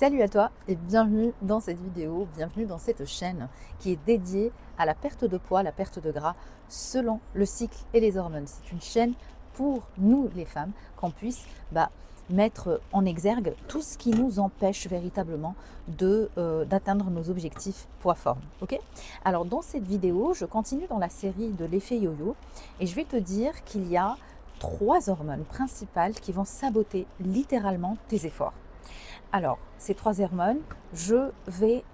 Salut à toi et bienvenue dans cette vidéo, bienvenue dans cette chaîne qui est dédiée à la perte de poids, la perte de gras selon le cycle et les hormones. C'est une chaîne pour nous les femmes qu'on puisse mettre en exergue tout ce qui nous empêche véritablement d'atteindre nos objectifs poids-forme. Ok. Alors dans cette vidéo, je continue dans la série de l'effet yo-yo et je vais te dire qu'il y a 3 hormones principales qui vont saboter littéralement tes efforts. Alors, ces 3 hormones, je vais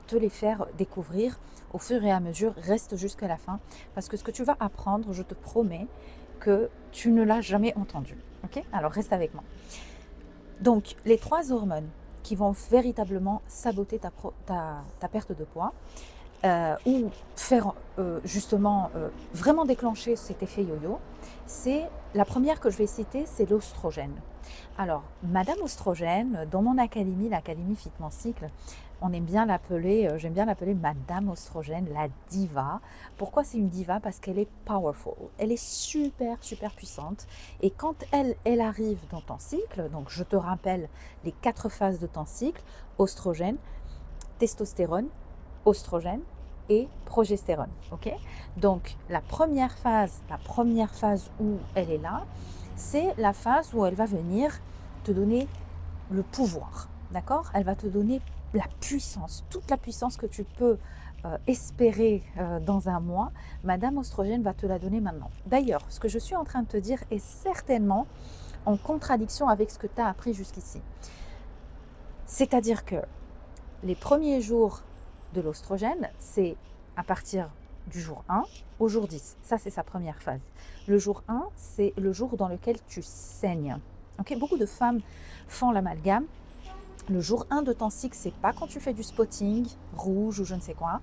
te les faire découvrir au fur et à mesure. Reste jusqu'à la fin parce que ce que tu vas apprendre, je te promets que tu ne l'as jamais entendu. Ok. Alors, reste avec moi. Donc, les 3 hormones qui vont véritablement saboter ta perte de poids ou faire justement vraiment déclencher cet effet yo-yo, c'est la première que je vais citer, c'est l'oestrogène. Alors, Madame Oestrogène, dans mon académie, l'Académie Fitment Cycle, on aime bien l'appeler, j'aime bien l'appeler Madame Oestrogène, la diva. Pourquoi c'est une diva? Parce qu'elle est powerful, elle est super, super puissante. Et quand elle arrive dans ton cycle, donc je te rappelle les 4 phases de ton cycle, oestrogène, testostérone, oestrogène et progestérone. Ok. Donc la première phase où elle est là, c'est la phase où elle va venir te donner le pouvoir, d'accord? Elle va te donner la puissance, toute la puissance que tu peux espérer dans un mois. Madame Oestrogène va te la donner maintenant. D'ailleurs, ce que je suis en train de te dire est certainement en contradiction avec ce que tu as appris jusqu'ici. C'est-à-dire que les premiers jours de l'oestrogène, c'est à partir du jour 1 au jour 10. Ça, c'est sa première phase. Le jour 1, c'est le jour dans lequel tu saignes. Okay. Beaucoup de femmes font l'amalgame. Le jour 1 de ton cycle, c'est pas quand tu fais du spotting rouge ou je ne sais quoi.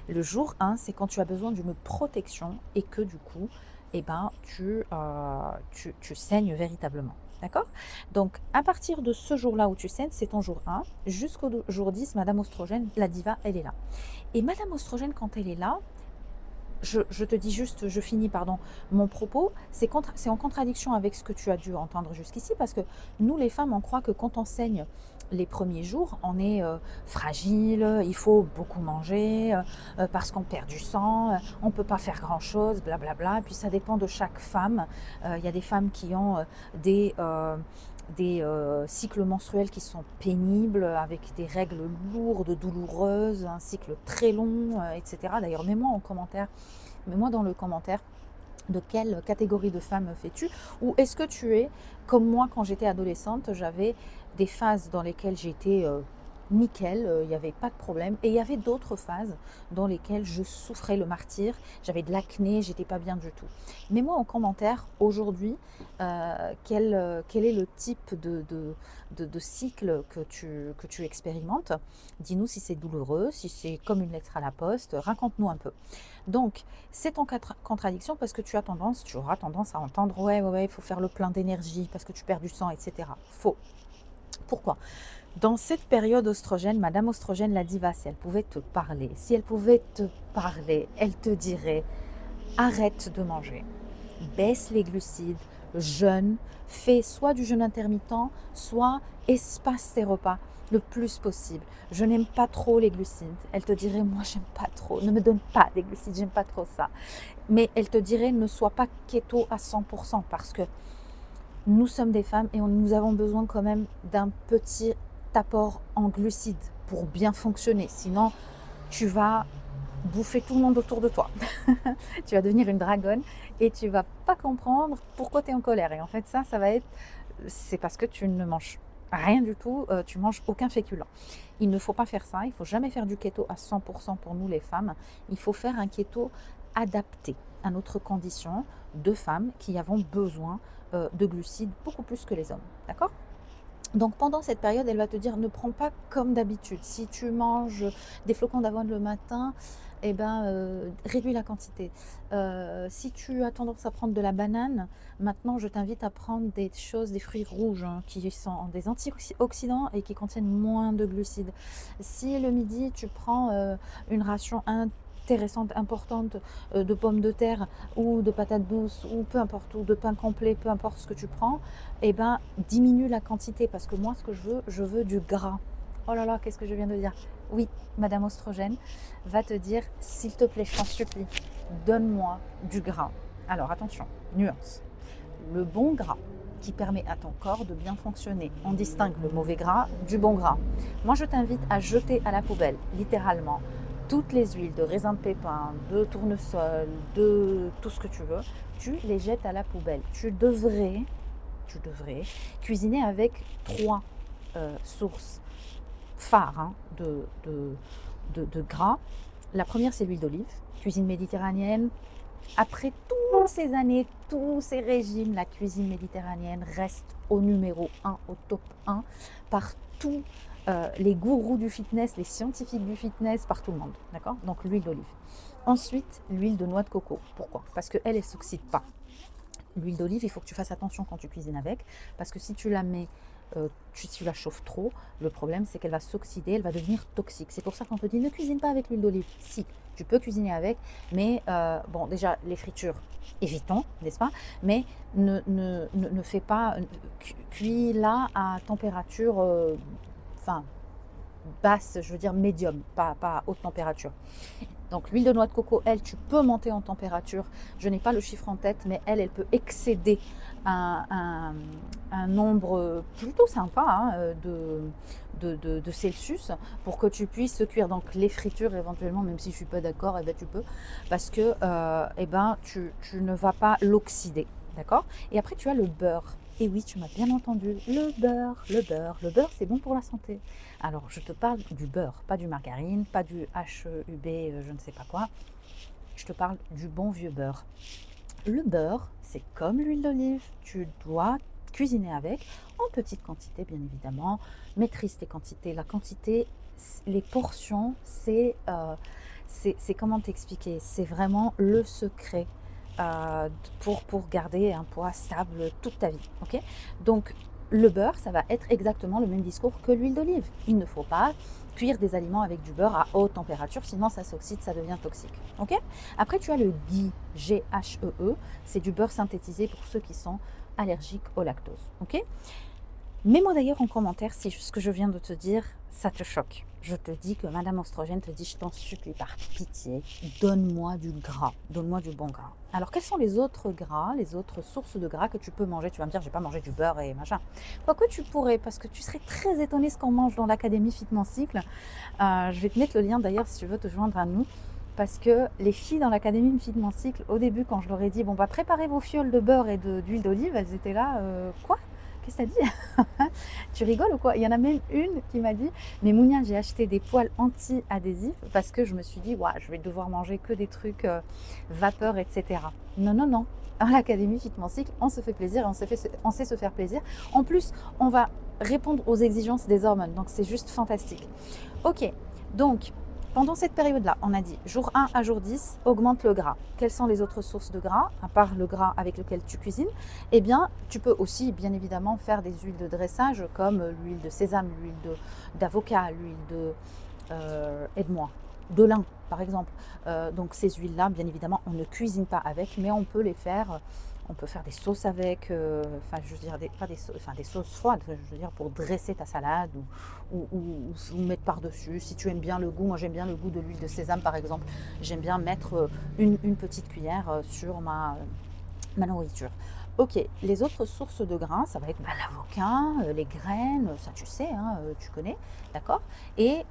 Le jour 1, c'est quand tu as besoin d'une protection et que du coup, tu saignes véritablement. D'accord? Donc, à partir de ce jour-là où tu saignes, c'est ton jour 1, jusqu'au jour 10, Madame Oestrogène, la diva, elle est là. Et Madame Oestrogène, quand elle est là, je te dis juste, je finis, mon propos, c'est en contradiction avec ce que tu as dû entendre jusqu'ici, parce que nous, les femmes, on croit que quand on saigne les premiers jours, on est fragile, il faut beaucoup manger, parce qu'on perd du sang, on ne peut pas faire grand-chose, blablabla. Et puis ça dépend de chaque femme. Il y a des femmes qui ont des cycles menstruels qui sont pénibles, avec des règles lourdes, douloureuses, un cycle très long, etc. D'ailleurs, mets-moi dans le commentaire de quelle catégorie de femmes fais-tu, ou est-ce que tu es comme moi quand j'étais adolescente, j'avais des phases dans lesquelles j'étais nickel, il n'y avait pas de problème, et il y avait d'autres phases dans lesquelles je souffrais le martyre, j'avais de l'acné, j'étais pas bien du tout. Mets-moi en commentaire aujourd'hui quel est le type de cycle que tu expérimentes. Dis-nous si c'est douloureux, si c'est comme une lettre à la poste, raconte-nous un peu. Donc, c'est en contradiction parce que tu auras tendance à entendre ouais, il faut faire le plein d'énergie parce que tu perds du sang, etc. Faux. Pourquoi? Dans cette période oestrogène, Madame Oestrogène, la diva, si elle pouvait te parler, elle te dirait arrête de manger, baisse les glucides, jeûne, fais soit du jeûne intermittent, soit espace tes repas le plus possible. Je n'aime pas trop les glucides. Elle te dirait, moi j'aime pas trop, ne me donne pas des glucides, j'aime pas trop ça. Mais elle te dirait, ne sois pas keto à 100% parce que nous sommes des femmes et nous avons besoin quand même d'un petit apport en glucides pour bien fonctionner. Sinon, tu vas bouffer tout le monde autour de toi. Tu vas devenir une dragonne et tu vas pas comprendre pourquoi tu es en colère. Et en fait, c'est parce que tu ne manges rien du tout, tu manges aucun féculent. Il ne faut pas faire ça, il faut jamais faire du keto à 100% pour nous les femmes. Il faut faire un keto adapté à notre condition de femmes qui avons besoin de glucides beaucoup plus que les hommes. D'accord ? Donc pendant cette période, elle va te dire ne prends pas comme d'habitude. Si tu manges des flocons d'avoine le matin, réduis la quantité. Si tu as tendance à prendre de la banane, maintenant je t'invite à prendre des fruits rouges qui sont des antioxydants et qui contiennent moins de glucides. Si le midi tu prends une ration intéressante, importante de pommes de terre ou de patates douces ou peu importe, ou de pain complet, peu importe ce que tu prends, diminue la quantité parce que moi ce que je veux du gras oh là là, qu'est-ce que je viens de dire? Oui, Madame Oestrogène va te dire, s'il te plaît, je t'en supplie, donne-moi du gras. Alors attention, nuance. Le bon gras qui permet à ton corps de bien fonctionner. On distingue le mauvais gras du bon gras. Moi, je t'invite à jeter à la poubelle, littéralement, toutes les huiles de raisin de pépin, de tournesol, de tout ce que tu veux. Tu les jettes à la poubelle. Tu devrais cuisiner avec 3 sources phares hein, de gras. La première, c'est l'huile d'olive, cuisine méditerranéenne. Après toutes ces années, tous ces régimes, la cuisine méditerranéenne reste au numéro 1, au top 1, par tous les gourous du fitness, les scientifiques du fitness, par tout le monde. D'accord? Donc l'huile d'olive. Ensuite, l'huile de noix de coco. Pourquoi? Parce qu'elle ne s'oxyde pas. L'huile d'olive, il faut que tu fasses attention quand tu cuisines avec, parce que si tu la mets, si tu la chauffes trop, le problème c'est qu'elle va s'oxyder, elle va devenir toxique. C'est pour ça qu'on te dit ne cuisine pas avec l'huile d'olive. Si, tu peux cuisiner avec, mais bon, déjà les fritures, évitons, n'est-ce pas? Mais ne fais pas, cuis-la à température, enfin, basse, je veux dire médium, pas à haute température. Donc l'huile de noix de coco, elle, tu peux monter en température. Je n'ai pas le chiffre en tête, mais elle peut excéder un nombre plutôt sympa hein, de Celsius pour que tu puisses cuire. Donc les fritures éventuellement, même si je ne suis pas d'accord, eh ben, tu peux, parce que eh ben, tu ne vas pas l'oxyder. D'accord? Et après, tu as le beurre. Et oui, tu m'as bien entendu, le beurre, c'est bon pour la santé. Alors, je te parle du beurre, pas du margarine, pas du HUB, je ne sais pas quoi. Je te parle du bon vieux beurre. Le beurre, c'est comme l'huile d'olive, tu dois cuisiner avec, en petite quantité bien évidemment. Maîtrise tes quantités. La quantité, les portions, c'est comment t'expliquer? C'est vraiment le secret pour garder un poids stable toute ta vie. Okay, donc, le beurre, ça va être exactement le même discours que l'huile d'olive. Il ne faut pas cuire des aliments avec du beurre à haute température, sinon ça s'oxyde, ça devient toxique. Okay, après, tu as le ghee, G-H-E-E, c'est du beurre synthétisé pour ceux qui sont allergiques au lactose. Okay, mets-moi d'ailleurs en commentaire si ce que je viens de te dire, ça te choque. Je te dis que Madame Oestrogène te dit, je t'en supplie, par pitié, donne-moi du gras, donne-moi du bon gras. Alors, quels sont les autres gras, les autres sources de gras que tu peux manger? Tu vas me dire, j'ai pas mangé du beurre et machin. Quoique tu pourrais, parce que tu serais très étonné ce qu'on mange dans l'Académie Fitment Cycle. Je vais te mettre le lien d'ailleurs si tu veux te joindre à nous. Parce que les filles dans l'Académie Fitment Cycle, au début, quand je leur ai dit, bon, bah, préparez vos fioles de beurre et d'huile d'olive, elles étaient là, quoi? Qu'est-ce que t'as dit? Tu rigoles ou quoi? Il y en a même une qui m'a dit, mais Mounia, j'ai acheté des poêles anti-adhésifs parce que je me suis dit, ouais, je vais devoir manger que des trucs vapeur, etc. Non, non, non. À l'Académie Fitment Cycle, on se fait plaisir et on sait se faire plaisir. En plus, on va répondre aux exigences des hormones, donc c'est juste fantastique. Ok, donc pendant cette période-là, on a dit jour 1 à jour 10, augmente le gras. Quelles sont les autres sources de gras, à part le gras avec lequel tu cuisines? Eh bien, tu peux aussi, bien évidemment, faire des huiles de dressage comme l'huile de sésame, l'huile d'avocat, l'huile de, aide-moi, de lin, par exemple. Donc ces huiles-là, bien évidemment, on ne cuisine pas avec, mais on peut les faire. On peut faire des sauces avec, enfin je veux dire, des sauces froides, je veux dire, pour dresser ta salade ou mettre par-dessus. Si tu aimes bien le goût, moi j'aime bien le goût de l'huile de sésame par exemple, j'aime bien mettre une petite cuillère sur ma nourriture. Ok, les autres sources de gras, ça va être l'avocat, les graines, ça tu sais, hein, tu connais, d'accord, et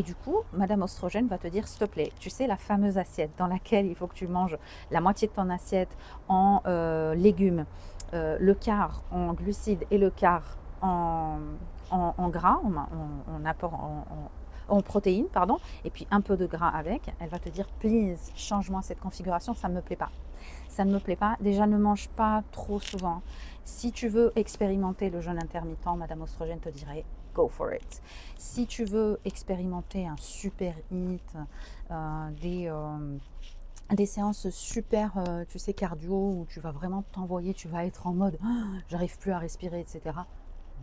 du coup, Madame Oestrogène va te dire, s'il te plaît, tu sais la fameuse assiette dans laquelle il faut que tu manges la moitié de ton assiette en légumes, le quart en glucides et le quart en gras, en apport en protéines, pardon, et puis un peu de gras avec. Elle va te dire, please, change-moi cette configuration, ça ne me plaît pas. Ça ne me plaît pas. Déjà, ne mange pas trop souvent. Si tu veux expérimenter le jeûne intermittent, Madame Oestrogène te dirait, go for it. Si tu veux expérimenter un super hit, des séances super, tu sais, cardio, où tu vas vraiment t'envoyer, tu vas être en mode, oh, j'arrive plus à respirer, etc.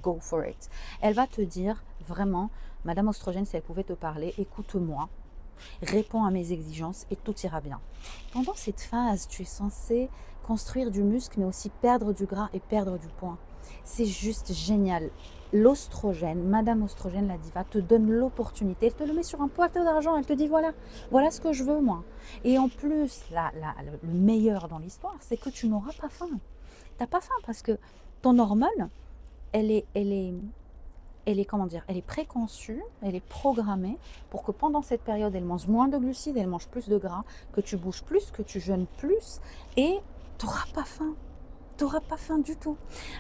Go for it. Elle va te dire vraiment, Madame Oestrogène, si elle pouvait te parler, écoute-moi, réponds à mes exigences et tout ira bien. Pendant cette phase, tu es censé construire du muscle, mais aussi perdre du gras et perdre du poids. c'est juste génial. L'ostrogène, Madame Ostrogène, la diva, te donne l'opportunité, elle te le met sur un plateau d'argent, elle te dit voilà, voilà ce que je veux moi. Et en plus, le meilleur dans l'histoire, c'est que tu n'auras pas faim. Tu n'as pas faim parce que ton hormone, elle est, elle est, comment dire, elle est préconçue, elle est programmée pour que pendant cette période, elle mange moins de glucides, elle mange plus de gras, que tu bouges plus, que tu jeûnes plus, et tu n'auras pas faim. Tu n'auras pas faim du tout.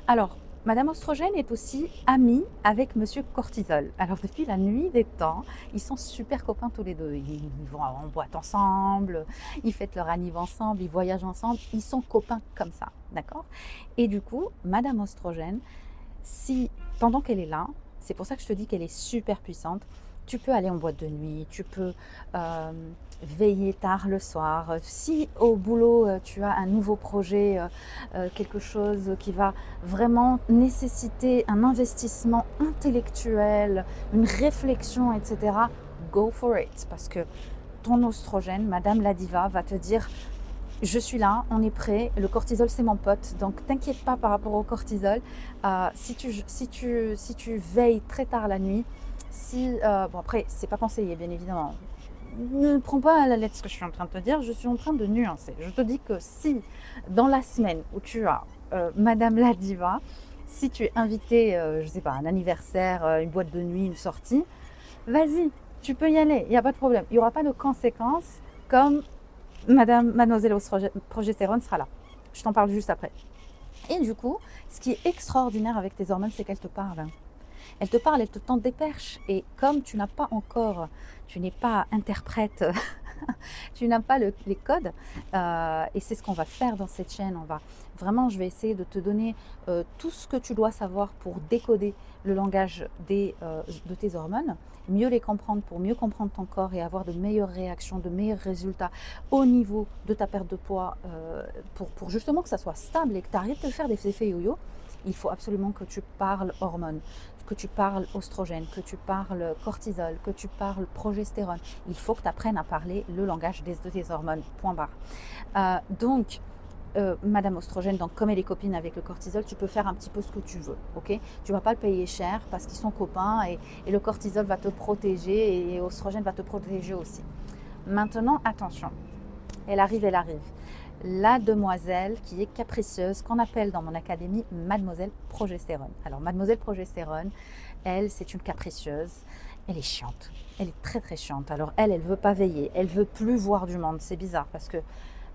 Alors, Madame Ostrogène est aussi amie avec Monsieur Cortisol. Alors, depuis la nuit des temps, ils sont super copains tous les deux. Ils vont en boîte ensemble, ils fêtent leur anniversaire ensemble, ils voyagent ensemble. Ils sont copains comme ça, d'accord? Et du coup, Madame Ostrogène, si pendant qu'elle est là, c'est pour ça que je te dis qu'elle est super puissante, tu peux aller en boîte de nuit, tu peux veiller tard le soir. Si au boulot, tu as un nouveau projet, quelque chose qui va vraiment nécessiter un investissement intellectuel, une réflexion, etc., go for it. Parce que ton ostrogène, Madame la Diva, va te dire je suis là, on est prêt, le cortisol c'est mon pote, donc t'inquiète pas par rapport au cortisol. Si tu veilles très tard la nuit, bon après c'est pas conseillé bien évidemment, ne prends pas à la lettre ce que je suis en train de te dire, je suis en train de nuancer. Je te dis que si dans la semaine où tu as Madame la Diva, si tu es invité, je sais pas, un anniversaire, une boîte de nuit, une sortie, vas-y, tu peux y aller, il n'y a pas de problème. Il n'y aura pas de conséquences comme Mademoiselle Progestérone sera là. Je t'en parle juste après. Et du coup, ce qui est extraordinaire avec tes hormones, c'est qu'elles te parlent. Elle te parle, elle te tend des perches. Et comme tu n'as pas encore, tu n'es pas interprète, tu n'as pas les codes, et c'est ce qu'on va faire dans cette chaîne. Je vais essayer de te donner tout ce que tu dois savoir pour décoder le langage de tes hormones, mieux les comprendre pour mieux comprendre ton corps et avoir de meilleures réactions, de meilleurs résultats au niveau de ta perte de poids, pour justement que ça soit stable et que tu arrêtes de faire des effets yo-yo. Il faut absolument que tu parles hormones, que tu parles oestrogène, que tu parles cortisol, que tu parles progestérone. Il faut que tu apprennes à parler le langage de tes hormones, point barre. Madame Ostrogène, donc comme elle est copine avec le cortisol, tu peux faire un petit peu ce que tu veux, ok? Tu vas pas le payer cher parce qu'ils sont copains et le cortisol va te protéger et Ostrogène va te protéger aussi. Maintenant, attention, elle arrive. La demoiselle qui est capricieuse, qu'on appelle dans mon académie Mademoiselle Progestérone. Alors Mademoiselle Progestérone, elle, c'est une capricieuse, elle est chiante, elle est très très chiante. Alors elle veut pas veiller, elle veut plus voir du monde, c'est bizarre parce que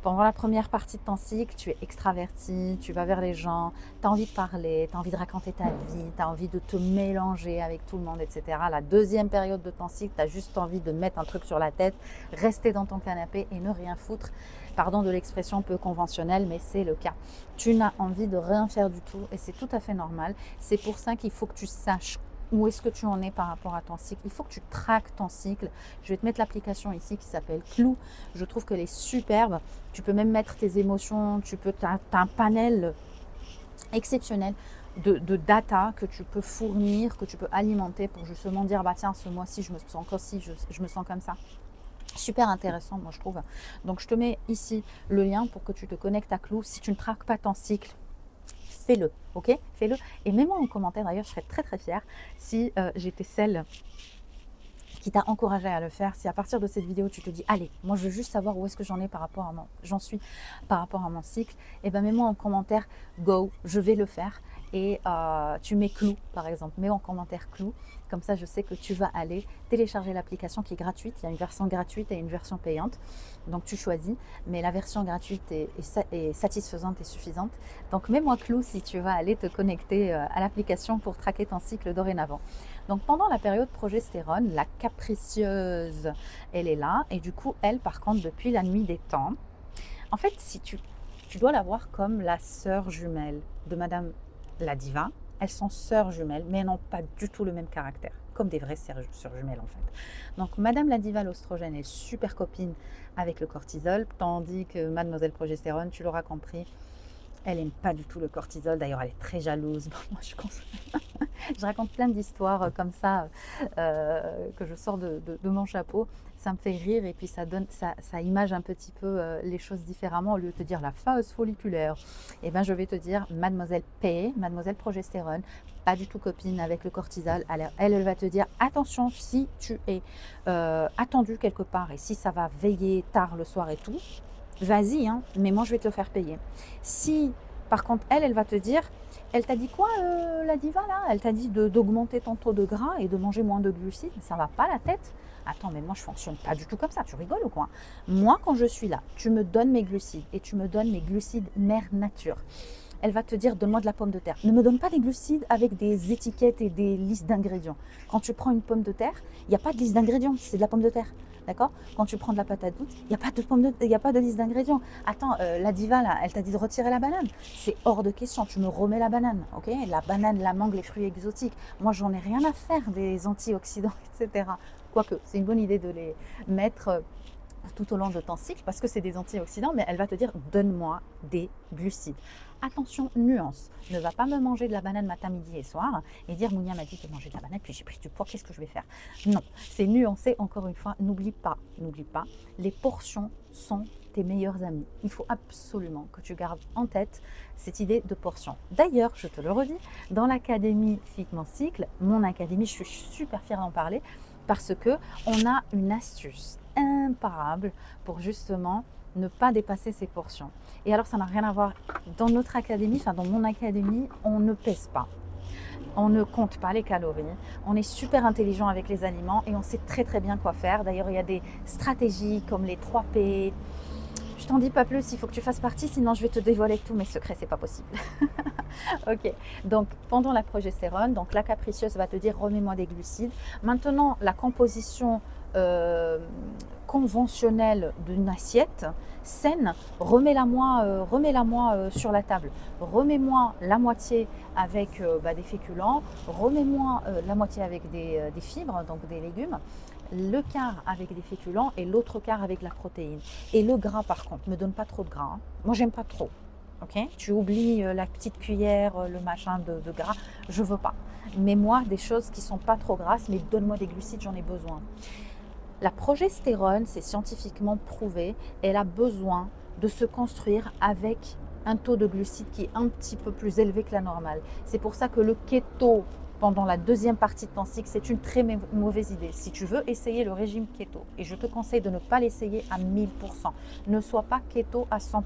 pendant la première partie de ton cycle, tu es extraverti, tu vas vers les gens, tu as envie de parler, tu as envie de raconter ta vie, tu as envie de te mélanger avec tout le monde, etc. La deuxième période de ton cycle, tu as juste envie de mettre un truc sur la tête, rester dans ton canapé et ne rien foutre. Pardon de l'expression peu conventionnelle, mais c'est le cas. Tu n'as envie de rien faire du tout et c'est tout à fait normal. C'est pour ça qu'il faut que tu saches où est-ce que tu en es par rapport à ton cycle. Il faut que tu traques ton cycle. Je vais te mettre l'application ici qui s'appelle Clou. Je trouve qu'elle est superbe. Tu peux même mettre tes émotions. Tu as un panel exceptionnel de data que tu peux fournir, que tu peux alimenter pour justement dire bah tiens, ce mois-ci, je me sens comme ci, je me sens comme ça. Super intéressant, moi je trouve. Donc je te mets ici le lien pour que tu te connectes à Clou. Si tu ne traques pas ton cycle, fais-le, ok? Fais-le. Et mets-moi en commentaire, d'ailleurs, je serais très très fière si j'étais celle qui t'a encouragé à le faire. Si à partir de cette vidéo, tu te dis, allez, moi je veux juste savoir où est-ce que j'en suis par rapport à mon cycle, et ben mets-moi en commentaire, go, je vais le faire. Et tu mets Clou, par exemple, mets en commentaire Clou. Comme ça, je sais que tu vas aller télécharger l'application qui est gratuite. Il y a une version gratuite et une version payante. Donc, tu choisis. Mais la version gratuite est satisfaisante et suffisante. Donc, mets-moi Clou si tu vas aller te connecter à l'application pour traquer ton cycle dorénavant. Donc, pendant la période progestérone, la capricieuse, elle est là. Et du coup, elle, par contre, depuis la nuit des temps, en fait, si tu dois la voir comme la sœur jumelle de Madame la Diva. Elles sont sœurs jumelles, mais elles n'ont pas du tout le même caractère, comme des vraies sœurs jumelles en fait. Donc Madame la Diva, l'ostrogène, est super copine avec le cortisol, tandis que Mademoiselle Progestérone, tu l'auras compris, Elle n'aime pas du tout le cortisol. D'ailleurs, elle est très jalouse. Bon, moi, je raconte plein d'histoires comme ça que je sors de mon chapeau. Ça me fait rire et puis ça image un petit peu les choses différemment. Au lieu de te dire la phase folliculaire, eh ben, je vais te dire mademoiselle P, mademoiselle progestérone, pas du tout copine avec le cortisol. Alors, elle va te dire attention, si tu es attendu quelque part et si ça va veiller tard le soir et tout, vas-y, hein, mais moi je vais te le faire payer. Si par contre elle va te dire, elle t'a dit quoi la diva là? Elle t'a dit d'augmenter ton taux de gras et de manger moins de glucides, ça va pas la tête? Attends, mais moi je fonctionne pas du tout comme ça, tu rigoles ou quoi? Moi quand je suis là, tu me donnes mes glucides et tu me donnes mes glucides mère nature. Elle va te dire donne-moi de la pomme de terre. Ne me donne pas des glucides avec des étiquettes et des listes d'ingrédients. Quand tu prends une pomme de terre, il n'y a pas de liste d'ingrédients, c'est de la pomme de terre. D'accord? Quand tu prends de la patate douce, il n'y a pas de liste d'ingrédients. Attends, la diva là, elle t'a dit de retirer la banane. C'est hors de question, tu me remets la banane, ok? La banane, la mangue, les fruits exotiques. Moi, j'en ai rien à faire des antioxydants, etc. Quoique, c'est une bonne idée de les mettre tout au long de ton cycle parce que c'est des antioxydants, mais elle va te dire donne-moi des glucides. Attention, nuance, ne va pas me manger de la banane matin, midi et soir et dire Mounia m'a dit de manger de la banane puis j'ai pris du poids, qu'est-ce que je vais faire? Non, c'est nuancé. Encore une fois, n'oublie pas, les portions sont tes meilleurs amis. Il faut absolument que tu gardes en tête cette idée de portion. D'ailleurs, je te le redis, dans l'académie Fit Mon Cycle, mon académie, je suis super fière d'en parler parce que on a une astuce imparable pour justement ne pas dépasser ses portions. Et alors ça n'a rien à voir, dans notre académie, enfin dans mon académie, on ne pèse pas. On ne compte pas les calories, on est super intelligent avec les aliments et on sait très très bien quoi faire. D'ailleurs, il y a des stratégies comme les 3P. Je t'en dis pas plus, il faut que tu fasses partie, sinon je vais te dévoiler tous mes secrets, c'est pas possible. Ok, donc pendant la progestérone, donc la capricieuse va te dire remets-moi des glucides. Maintenant, la composition conventionnelle d'une assiette saine, remets-la-moi sur la table. Remets-moi la moitié avec des féculents, remets-moi la moitié avec des fibres, donc des légumes, le quart avec des féculents et l'autre quart avec la protéine. Et le gras par contre, ne me donne pas trop de gras. Hein. Moi, j'aime pas trop. Okay, tu oublies la petite cuillère, le machin de gras, je veux pas. Mais moi, des choses qui sont pas trop grasses, mais donne-moi des glucides, j'en ai besoin. La progestérone, c'est scientifiquement prouvé, elle a besoin de se construire avec un taux de glucides qui est un petit peu plus élevé que la normale. C'est pour ça que le keto, pendant la deuxième partie de ton cycle, c'est une très mauvaise idée. Si tu veux essayer le régime keto, et je te conseille de ne pas l'essayer à 1000%, ne sois pas keto à 100%.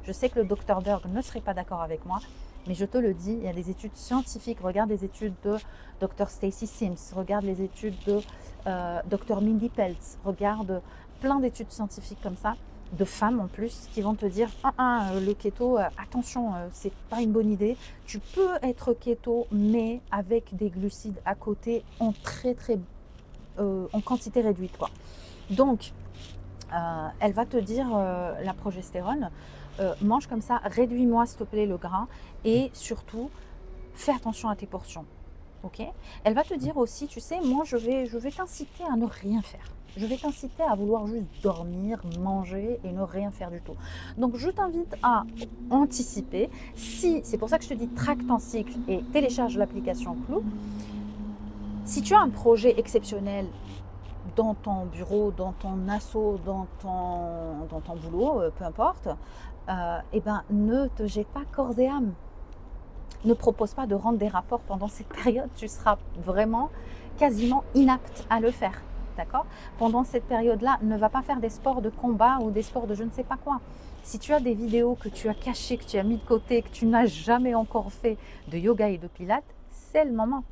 Je sais que le Dr Berg ne serait pas d'accord avec moi, mais je te le dis, il y a des études scientifiques. Regarde les études de Dr Stacy Sims, regarde les études de Dr Mindy Peltz, regarde plein d'études scientifiques comme ça, de femmes en plus, qui vont te dire le keto, attention, c'est pas une bonne idée. Tu peux être keto, mais avec des glucides à côté en en quantité réduite, quoi. Donc, elle va te dire, la progestérone, mange comme ça, réduis-moi s'il te plaît le gras et surtout, fais attention à tes portions. Okay, elle va te dire aussi, tu sais, moi je vais t'inciter à ne rien faire. Je vais t'inciter à vouloir juste dormir, manger et ne rien faire du tout. Donc je t'invite à anticiper. C'est pour ça que je te dis traque ton cycle et télécharge l'application Clou. Si tu as un projet exceptionnel dans ton bureau, dans ton asso, dans ton boulot, peu importe, eh ben, ne te jette pas corps et âme. Ne propose pas de rendre des rapports pendant cette période, tu seras vraiment quasiment inapte à le faire. D'accord? Pendant cette période-là, ne va pas faire des sports de combat ou des sports de je ne sais pas quoi. Si tu as des vidéos que tu as cachées, que tu as mis de côté, que tu n'as jamais encore fait de yoga et de pilates, c'est le moment.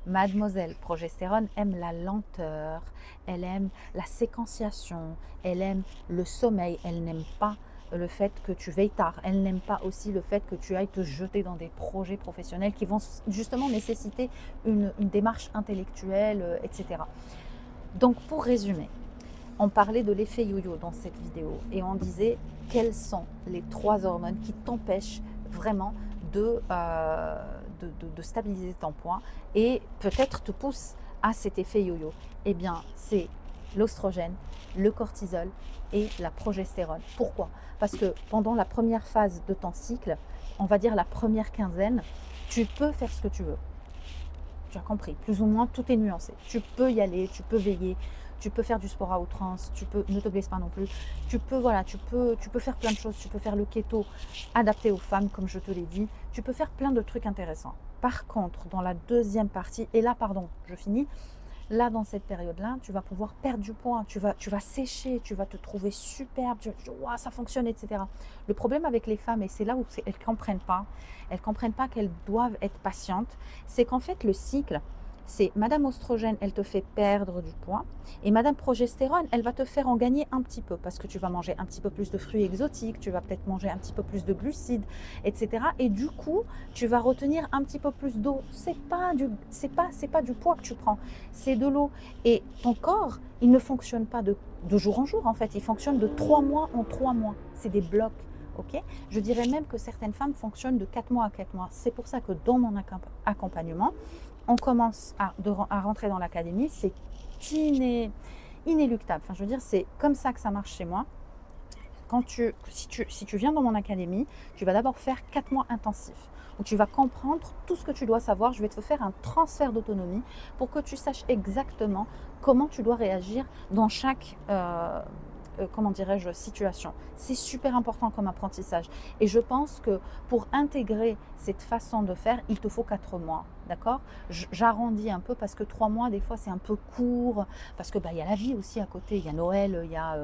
Mademoiselle progestérone aime la lenteur, elle aime la séquenciation, elle aime le sommeil, elle n'aime pas le fait que tu veilles tard, elle n'aime pas aussi le fait que tu ailles te jeter dans des projets professionnels qui vont justement nécessiter une démarche intellectuelle, etc. Donc pour résumer, on parlait de l'effet yo-yo dans cette vidéo et on disait quelles sont les 3 hormones qui t'empêchent vraiment de stabiliser ton poids et peut-être te poussent à cet effet yo-yo. Eh bien, c'est l'oestrogène, le cortisol et la progestérone. Pourquoi? Parce que pendant la première phase de ton cycle, on va dire la première quinzaine, tu peux faire ce que tu veux. Tu as compris, plus ou moins, tout est nuancé. Tu peux y aller, tu peux veiller, tu peux faire du sport à outrance, tu peux, ne te blesse pas non plus. Tu peux, voilà, tu peux faire plein de choses. Tu peux faire le keto adapté aux femmes, comme je te l'ai dit. Tu peux faire plein de trucs intéressants. Par contre, dans la deuxième partie, et là, pardon, je finis. Là, dans cette période-là, tu vas pouvoir perdre du poids, tu vas sécher, tu vas te trouver superbe, tu vas te dire, ouah, ça fonctionne, etc. Le problème avec les femmes, et c'est là où elles ne comprennent pas qu'elles doivent être patientes, c'est qu'en fait, le cycle, c'est Madame Oestrogène, elle te fait perdre du poids, et Madame Progestérone, elle va te faire en gagner un petit peu, parce que tu vas manger un petit peu plus de fruits exotiques, tu vas peut-être manger un petit peu plus de glucides, etc. Et du coup, tu vas retenir un petit peu plus d'eau. C'est pas du poids que tu prends, c'est de l'eau. Et ton corps, il ne fonctionne pas de jour en jour, en fait. Il fonctionne de 3 mois en 3 mois. C'est des blocs. Okay, je dirais même que certaines femmes fonctionnent de 4 mois à 4 mois. C'est pour ça que dans mon accompagnement, on commence à rentrer dans l'académie. C'est inéluctable. Enfin, je veux dire, c'est comme ça que ça marche chez moi. Si tu viens dans mon académie, tu vas d'abord faire 4 mois intensifs où tu vas comprendre tout ce que tu dois savoir. Je vais te faire un transfert d'autonomie pour que tu saches exactement comment tu dois réagir dans chaque comment dirais-je, situation. C'est super important comme apprentissage. Et je pense que pour intégrer cette façon de faire, il te faut 4 mois. D'accord? J'arrondis un peu parce que 3 mois, des fois, c'est un peu court. Parce que y a la vie aussi à côté. Il y a Noël, il y a,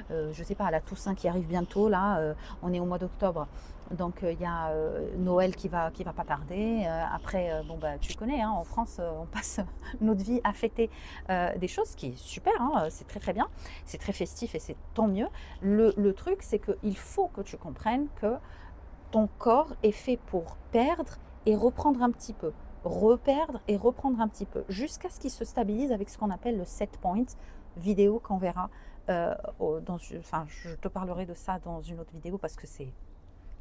je ne sais pas, la Toussaint qui arrive bientôt. Là, on est au mois d'octobre. Donc, il y a Noël qui va pas tarder. Après, tu connais, hein, en France, on passe notre vie à fêter des choses qui est super. Hein, c'est très, très bien. C'est très festif et c'est tant mieux. Le truc, c'est qu'il faut que tu comprennes que ton corps est fait pour perdre et reprendre un petit peu. Reperdre et reprendre un petit peu. Jusqu'à ce qu'il se stabilise avec ce qu'on appelle le set point vidéo qu'on verra. Je te parlerai de ça dans une autre vidéo parce que c'est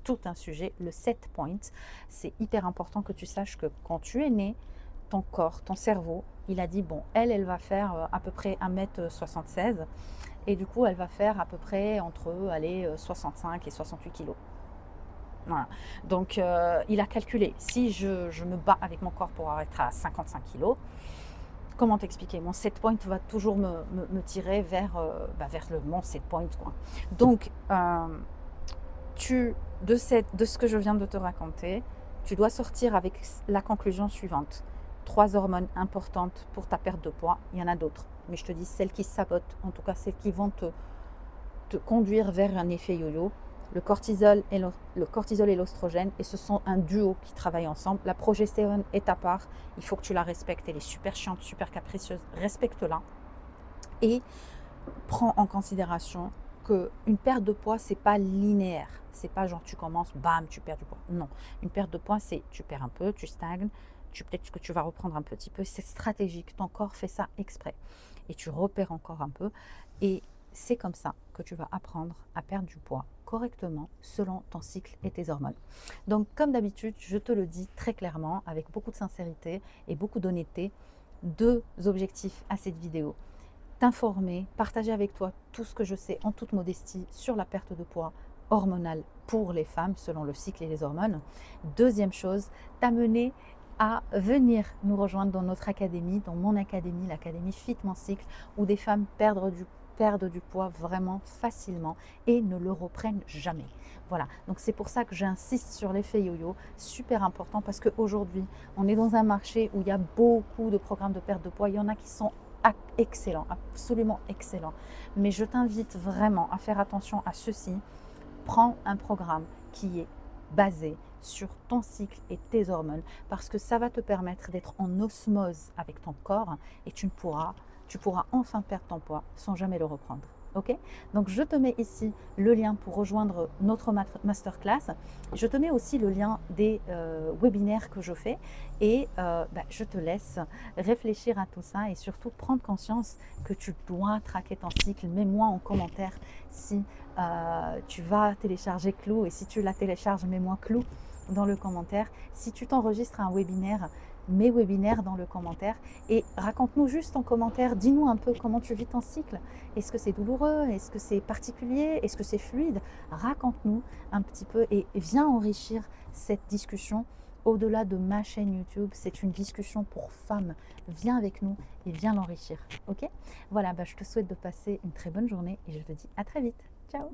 tout un sujet. Le set point, c'est hyper important que tu saches que quand tu es né, ton corps, ton cerveau, il a dit, bon, elle va faire à peu près 1m76 et du coup, elle va faire à peu près entre 65 et 68 kilos. Voilà. Donc, il a calculé, si je me bats avec mon corps pour être à 55 kilos, comment t'expliquer? Mon set point va toujours me tirer vers mon set point, quoi. Donc, de ce que je viens de te raconter, tu dois sortir avec la conclusion suivante. 3 hormones importantes pour ta perte de poids. Il y en a d'autres, mais je te dis celles qui sabotent, en tout cas celles qui vont te conduire vers un effet yo-yo. Le cortisol et l'oestrogène, et ce sont un duo qui travaille ensemble. La progestérone est à part, il faut que tu la respectes. Elle est super chiante, super capricieuse, respecte-la. Et prends en considération qu'une perte de poids, c'est pas linéaire. C'est pas genre tu commences, bam, tu perds du poids. Non, une perte de poids, c'est tu perds un peu, tu stagnes, peut-être que tu vas reprendre un petit peu. C'est stratégique, ton corps fait ça exprès. Et tu repères encore un peu. Et c'est comme ça que tu vas apprendre à perdre du poids correctement selon ton cycle et tes hormones. Donc, comme d'habitude, je te le dis très clairement, avec beaucoup de sincérité et beaucoup d'honnêteté, 2 objectifs à cette vidéo. T'informer, partager avec toi tout ce que je sais en toute modestie sur la perte de poids hormonale pour les femmes selon le cycle et les hormones. Deuxième chose, t'amener à venir nous rejoindre dans notre académie, dans mon académie, l'académie Fit Mon Cycle, où des femmes perdent du poids vraiment facilement et ne le reprennent jamais. Voilà, donc c'est pour ça que j'insiste sur l'effet yo-yo, super important parce qu'aujourd'hui, on est dans un marché où il y a beaucoup de programmes de perte de poids. Il y en a qui sont excellents, absolument excellents. Mais je t'invite vraiment à faire attention à ceci. Prends un programme qui est basé sur ton cycle et tes hormones parce que ça va te permettre d'être en osmose avec ton corps et tu pourras enfin perdre ton poids sans jamais le reprendre. Ok? Donc je te mets ici le lien pour rejoindre notre masterclass. Je te mets aussi le lien des webinaires que je fais et je te laisse réfléchir à tout ça et surtout prendre conscience que tu dois traquer ton cycle. Mets-moi en commentaire si tu vas télécharger Clou et si tu la télécharges, mets-moi Clou dans le commentaire. Si tu t'enregistres à un webinaire, mes webinaires dans le commentaire et raconte-nous juste en commentaire, dis-nous un peu comment tu vis ton cycle. Est-ce que c'est douloureux? Est-ce que c'est particulier? Est-ce que c'est fluide? Raconte-nous un petit peu et viens enrichir cette discussion. Au-delà de ma chaîne YouTube, c'est une discussion pour femmes. Viens avec nous et viens l'enrichir. Ok? Voilà, je te souhaite de passer une très bonne journée et je te dis à très vite. Ciao!